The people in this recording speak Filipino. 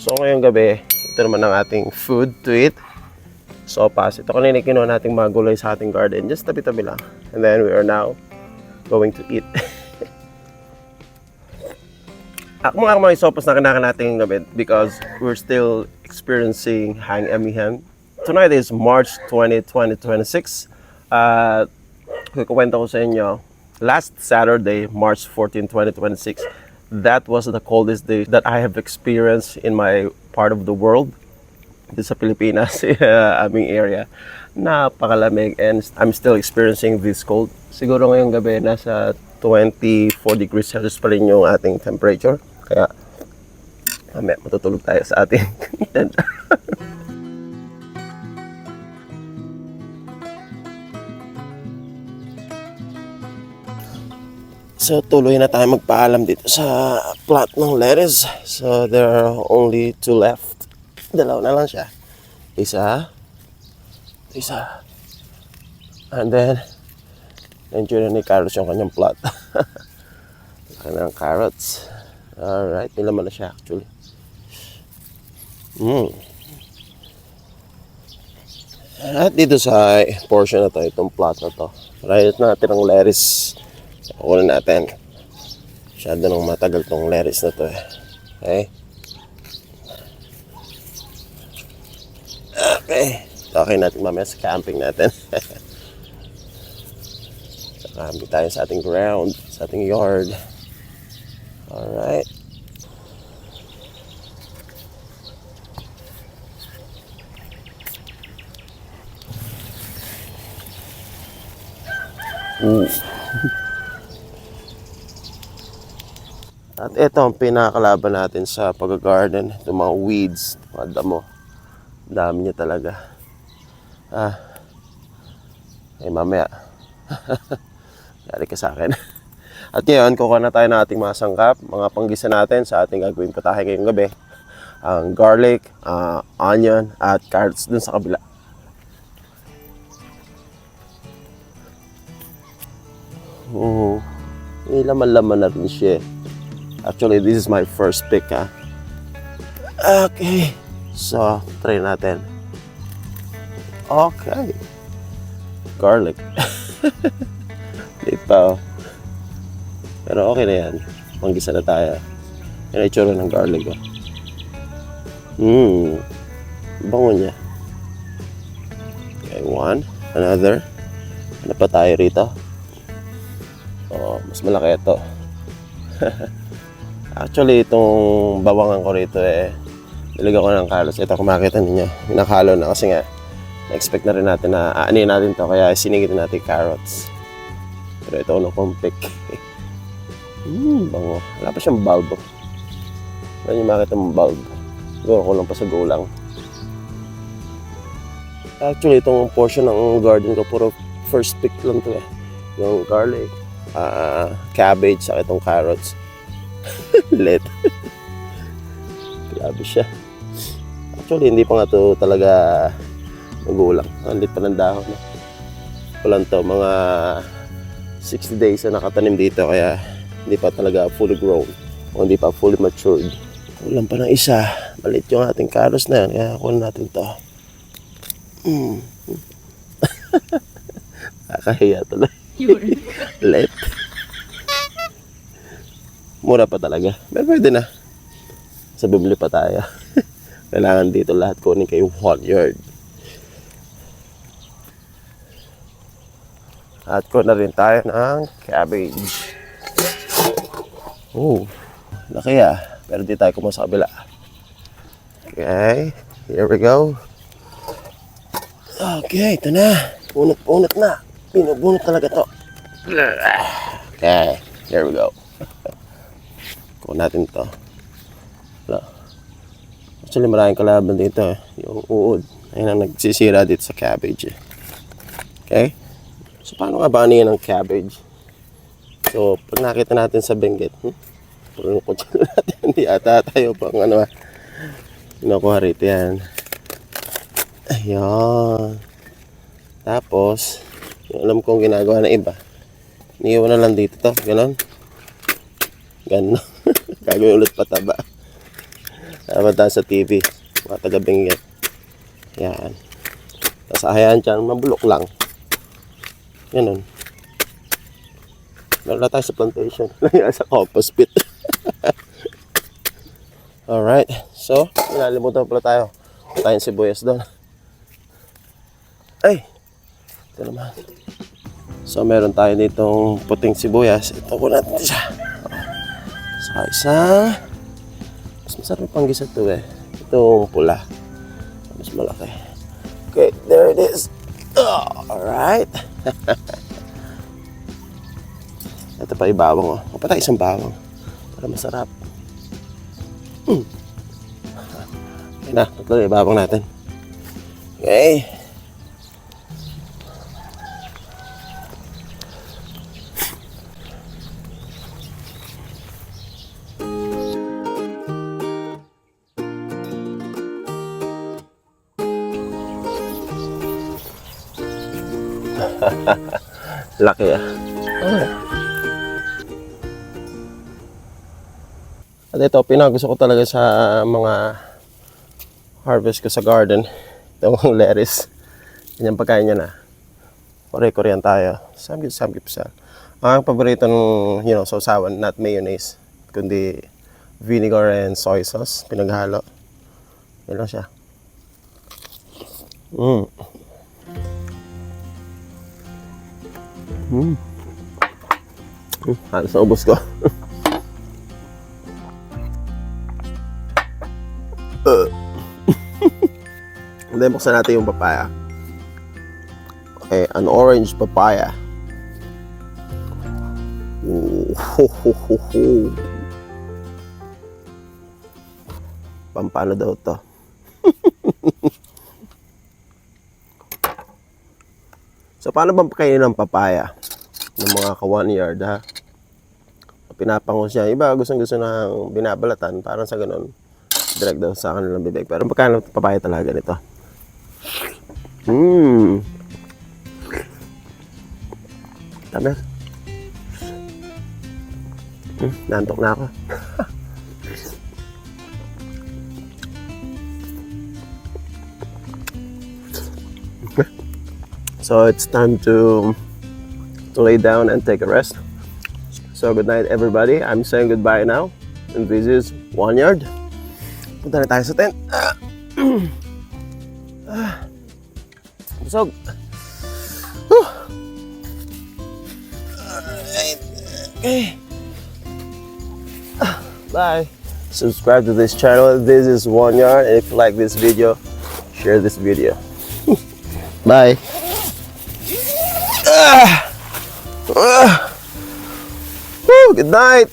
So ngayong gabi, ito naman ang ating food to eat. Sopas. Ito kanina kinuha nating mga gulay sa ating garden. Just tabi-tabi lang. And then we are now going to eat. Ako mga sopas na kinakain natin ngayong gabi because we're still experiencing Hang Amihan. Tonight is March 20, 2026. Kukwento ko sa inyo, last Saturday, March 14, 2026, that was the coldest day that I have experienced in my part of the world. Dito sa Pilipinas, aming area. Napakalamig and I'm still experiencing this cold. Siguro ngayong gabi, nasa 24 degrees Celsius pa rin yung ating temperature. Kaya, mamaya matutulog tayo sa ating tent. So, tuloy na tayo magpaalam dito sa plant ng lettuce. So, there are only 2 left. Dalawa na lang siya. Isa. And then, enjoy na ni Carlos yung kanyang plot. Kanyang carrots. Alright, nilaman na siya actually. At dito sa portion na to, itong plot na to. Right natin ang lettuce. Kunin natin. Masyado nang matagal tong lettuce na to eh. Okay. Okay. Okay natin mamaya sa camping natin. Marami tayo sa ating ground, sa ating yard. Alright. At ito ang pinakalaban natin sa pag-garden. Itong mga weeds, mga damo. Dami niya talaga. Mamaya. Yari ka sa akin. At ngayon, kukuha na tayo ng ating mga sangkap, mga panggisa natin sa ating gagawin putahe ngayong gabi. Ang garlic, onion, at carrots dun sa kabila. Laman-laman na rin siya. Actually, this is my first pick, ha. Okay. So, try natin. Okay. Garlic. Ito. Pero okay na yan. Panggisa na tayo. Yan ay itsura ng garlic, oh. Bango niya. Okay, one. Another. Ano pa tayo rito? Oh, mas malaki ito. Actually, itong bawangan ko rito nilagyan ko ng carrots. Ito, kung makita ninyo, nakahalo na kasi nga na-expect na rin natin na aanin natin to, kaya sinigit natin carrots. Pero ito, ano kong pick. Bango. Wala pa siyang bulb. Wala niyo makita mong bulb. Siguro ko lang pa sa gulang. Actually, itong portion ng garden ko, puro first pick lang to eh. Yung garlic, cabbage, saka itong carrots. Let. Grabe siya. Actually, hindi pa nga to talaga magulang. Ang lit pa ng dahon. Walang to, mga 60 days na nakatanim dito, kaya hindi pa talaga fully grown o hindi pa fully matured. Kulang pa ng isa. Maliit yung ating carrots na yan, kaya kunin natin to. Nakahiya tuloy. Let. Mura pa talaga. Pero pwede na. Sa bibili pa tayo. Kailangan dito lahat kunin kay 1 yard. At kunin na rin tayo ng cabbage. Laki pero di tayo kumuha sa kabila. Okay, here we go. Okay, ito na. Punot-punot na. Pinubunot talaga to. Okay, here we go. Kuha natin to. Actually, maraming kalaban dito. Yung uod. Ayun ang nagsisira dito sa cabbage. Okay? So, paano nga ba yan ang cabbage? So, pag nakita natin sa Benguet, puro kutsilo natin. Hindi ata tayo pang kinukuha rito yan. Ayan. Tapos, yung alam kong ginagawa na iba, iniiwan na lang dito to. Ganon. Gagawin ulit pataba. Naman sa TV. Mga taga-Benguet. Yan. Tapos ahayan dyan, mabulok lang. Ganun. Meron na tayo sa plantation. Sa compost pit. Alright. So, inalimutan pala tayo. Tayong sibuyas doon. Ay! Ito naman. So, meron tayo ditong puting sibuyas. Ito ko natin siya. Saka isang... Mas masarap pang gisa ito eh. Itong pula. Mas malaki. Okay, there it is. Alright. Ito pa yung bawang. Oh. Kapatay isang bawang. Para masarap. Okay na, tatlo yung bawang natin. Okay. Laki ah. At ito, pinagusto ko talaga sa mga harvest ko sa garden. Itong lettuce. Yan pagkain niya na. Kore-korean tayo. Samgyeopsal. Ang paborito ng, sausawan, not mayonnaise, kundi vinegar and soy sauce. Pinaghalo. Yan lang siya. Halos na ubos ko. And then buksan natin yung papaya. Okay, an orange papaya. Ooh, ho, ho, ho, ho. Pampano daw to. So, paano bang pakainin ng papaya? Ng mga ka-1 yard, ha? Pinapangos siya. Iba, gusto na binabalatan. Parang sa ganun. Direct daw sa kanilang bibig. Pero pagkano papaya talaga nito? Tamer. Nantok na ako. So it's time to lay down and take a rest. So good night everybody. I'm saying goodbye now. And this is 1 yard. Punta na tayo sa tent. Busog. Okay. Bye. Subscribe to this channel. This is 1 yard. And if you like this video, share this video. Bye. Good night.